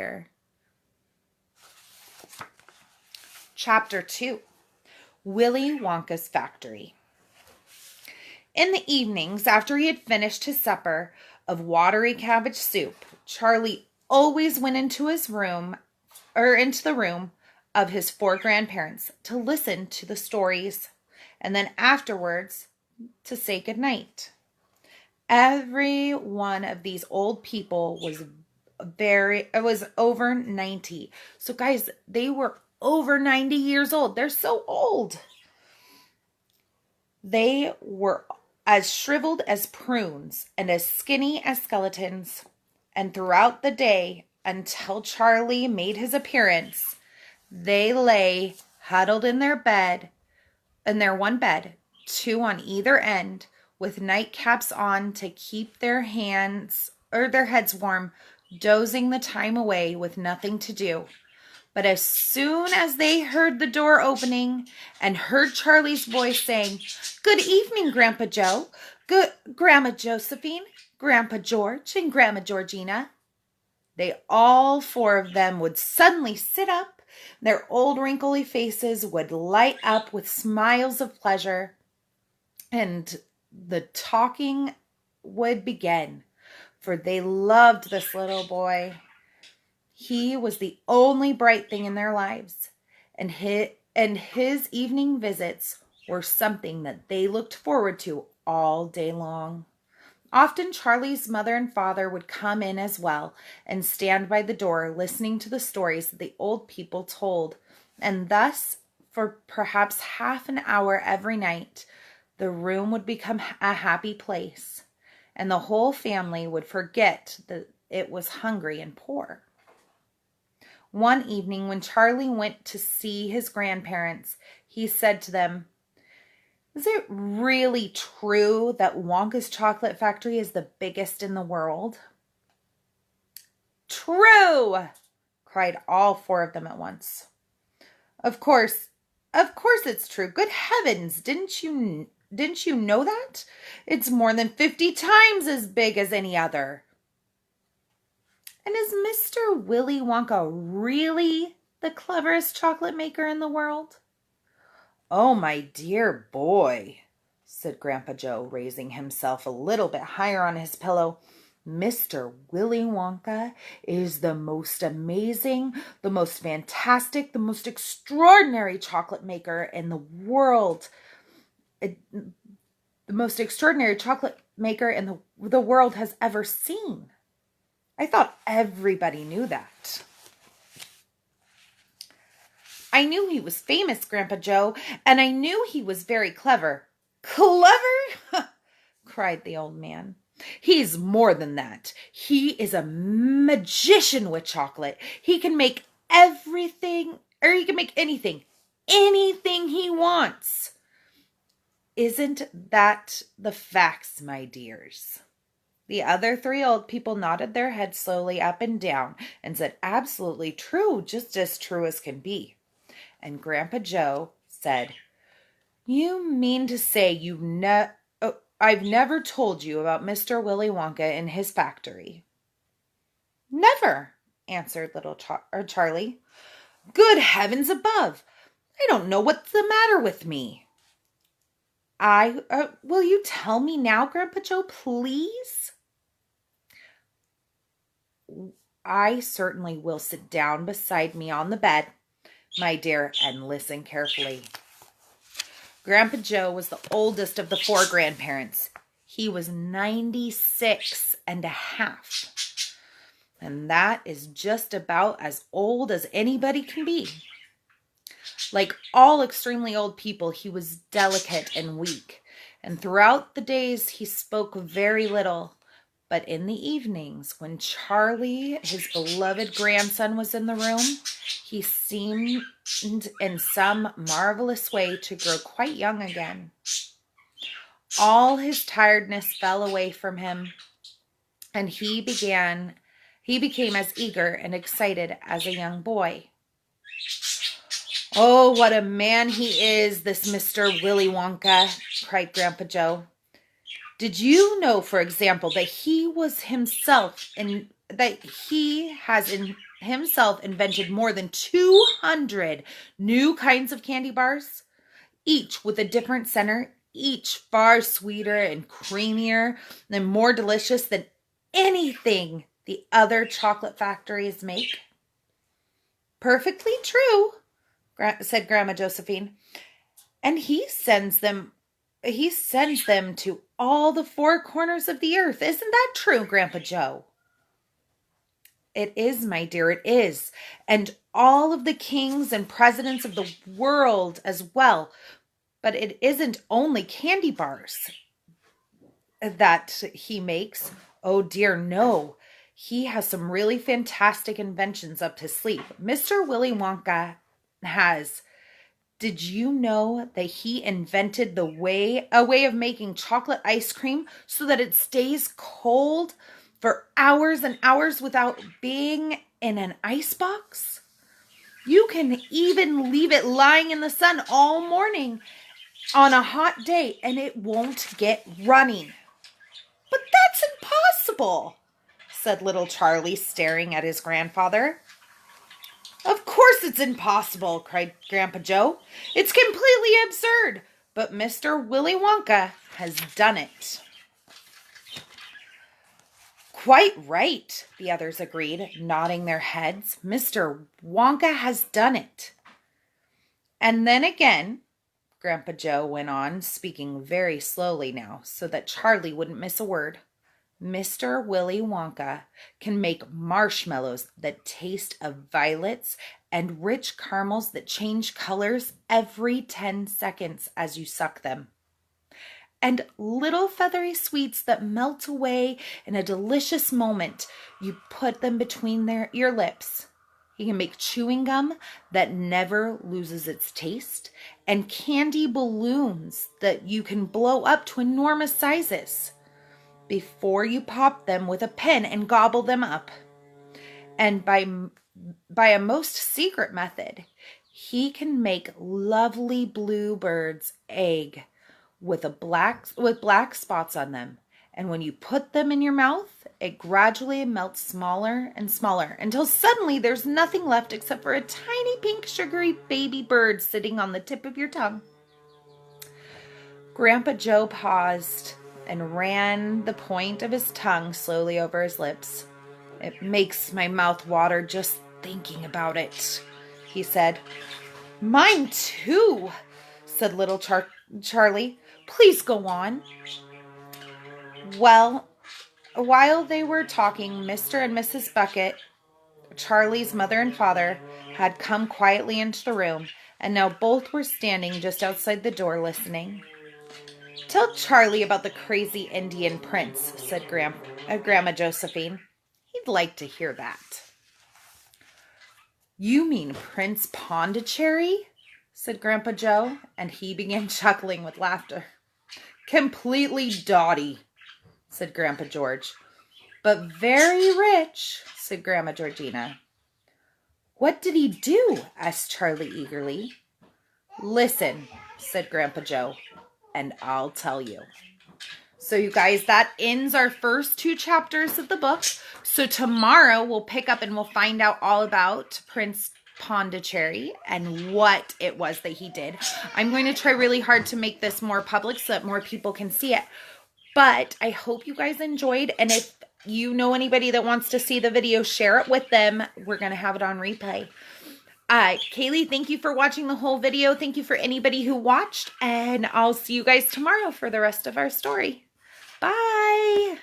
there. Chapter 2. Willy Wonka's Factory. In the evenings, after he had finished his supper of watery cabbage soup, Charlie always went into the room of his 4 grandparents to listen to the stories, and then afterwards to say goodnight. Every one of these old people was over 90. So guys, they were over 90 years old. They're so old. They were as shriveled as prunes and as skinny as skeletons. And throughout the day, until Charlie made his appearance, they lay huddled in their one bed, 2 on either end, with nightcaps on to keep their heads warm, dozing the time away with nothing to do. But as soon as they heard the door opening and heard Charlie's voice saying, "Good evening, Grandpa Joe, good Grandma Josephine, Grandpa George, and Grandma Georgina," they all 4 of them would suddenly sit up. Their old wrinkly faces would light up with smiles of pleasure, and the talking would begin, for they loved this little boy. He was the only bright thing in their lives, and his evening visits were something that they looked forward to all day long. Often Charlie's mother and father would come in as well and stand by the door listening to the stories that the old people told, and thus, for perhaps half an hour every night, the room would become a happy place, and the whole family would forget that it was hungry and poor. One evening, when Charlie went to see his grandparents, he said to them, "Is it really true that Wonka's chocolate factory is the biggest in the world?" "True!" cried all 4 of them at once. Of course it's true. Good heavens, didn't you know that? It's more than 50 times as big as any other." "And is Mr. Willy Wonka really the cleverest chocolate maker in the world?" "Oh, my dear boy," said Grandpa Joe, raising himself a little bit higher on his pillow, "Mr. Willy Wonka is the most amazing, the most fantastic, the most extraordinary chocolate maker in the world. The most extraordinary chocolate maker in the world has ever seen. I thought everybody knew that." "I knew he was famous, Grandpa Joe, and I knew he was very clever." "Clever?" cried the old man. "He's more than that. He is a magician with chocolate. He can make anything he wants. Isn't that the facts, my dears?" The other 3 old people nodded their heads slowly up and down and said, "Absolutely true, just as true as can be." And Grandpa Joe said, "You mean to say I've never told you about Mr. Willy Wonka and his factory?" "Never," answered little Charlie. "Good heavens above! I don't know what's the matter with me." Will you tell me now, Grandpa Joe, please?" "I certainly will. Sit down beside me on the bed, my dear, and listen carefully." Grandpa Joe was the oldest of the 4 grandparents. He was 96 and a half. And that is just about as old as anybody can be. Like all extremely old people, he was delicate and weak. And throughout the days, he spoke very little. But in the evenings, when Charlie, his beloved grandson, was in the room, he seemed in some marvelous way to grow quite young again. All his tiredness fell away from him, and he became as eager and excited as a young boy. "Oh, what a man he is, this Mr. Willy Wonka," cried Grandpa Joe. "Did you know, for example, that he was himself that he has himself invented more than 200 new kinds of candy bars, each with a different center, each far sweeter and creamier and more delicious than anything the other chocolate factories make? Perfectly true, said Grandma Josephine. And he sends them to all the four corners of the earth. Isn't that true, Grandpa Joe? It is, my dear, it is. And all of the kings and presidents of the world as well. But it isn't only candy bars that he makes. Oh dear, no. He has some really fantastic inventions up his sleeve. Mr. Willy Wonka has. Did you know that he invented a way of making chocolate ice cream so that it stays cold for hours and hours without being in an icebox? You can even leave it lying in the sun all morning on a hot day and it won't get runny. But that's impossible, said little Charlie, staring at his grandfather. Of course it's impossible, cried Grandpa Joe. It's completely absurd, but Mr. Willy Wonka has done it. Quite right, the others agreed, nodding their heads. Mr. Wonka has done it. And then again, Grandpa Joe went on, speaking very slowly now, so that Charlie wouldn't miss a word. Mr. Willy Wonka can make marshmallows that taste of violets and rich caramels that change colors every 10 seconds as you suck them. And little feathery sweets that melt away in a delicious moment. You put them between your lips. He can make chewing gum that never loses its taste and candy balloons that you can blow up to enormous sizes before you pop them with a pen and gobble them up. And by a most secret method, he can make lovely bluebird's egg with black spots on them. And when you put them in your mouth, it gradually melts smaller and smaller until suddenly there's nothing left except for a tiny pink sugary baby bird sitting on the tip of your tongue. Grandpa Joe paused and ran the point of his tongue slowly over his lips. It makes my mouth water just thinking about it, he said. Mine too, said little Charlie. Please go on. Well, while they were talking, Mr. and Mrs. Bucket, Charlie's mother and father, had come quietly into the room, and now both were standing just outside the door listening. Tell Charlie about the crazy Indian prince, said Grandma Josephine. He'd like to hear that. You mean Prince Pondicherry? Said Grandpa Joe, and he began chuckling with laughter. Completely dotty, said Grandpa George. But very rich, said Grandma Georgina. What did he do? Asked Charlie eagerly. Listen, said Grandpa Joe, and I'll tell you. So you guys, that ends our first 2 chapters of the book. So tomorrow we'll pick up and we'll find out all about Prince Pondicherry and what it was that he did. I'm going to try really hard to make this more public so that more people can see it. But I hope you guys enjoyed. And if you know anybody that wants to see the video, share it with them. We're going to have it on replay. Kaylee, thank you for watching the whole video. Thank you for anybody who watched. And I'll see you guys tomorrow for the rest of our story. Bye.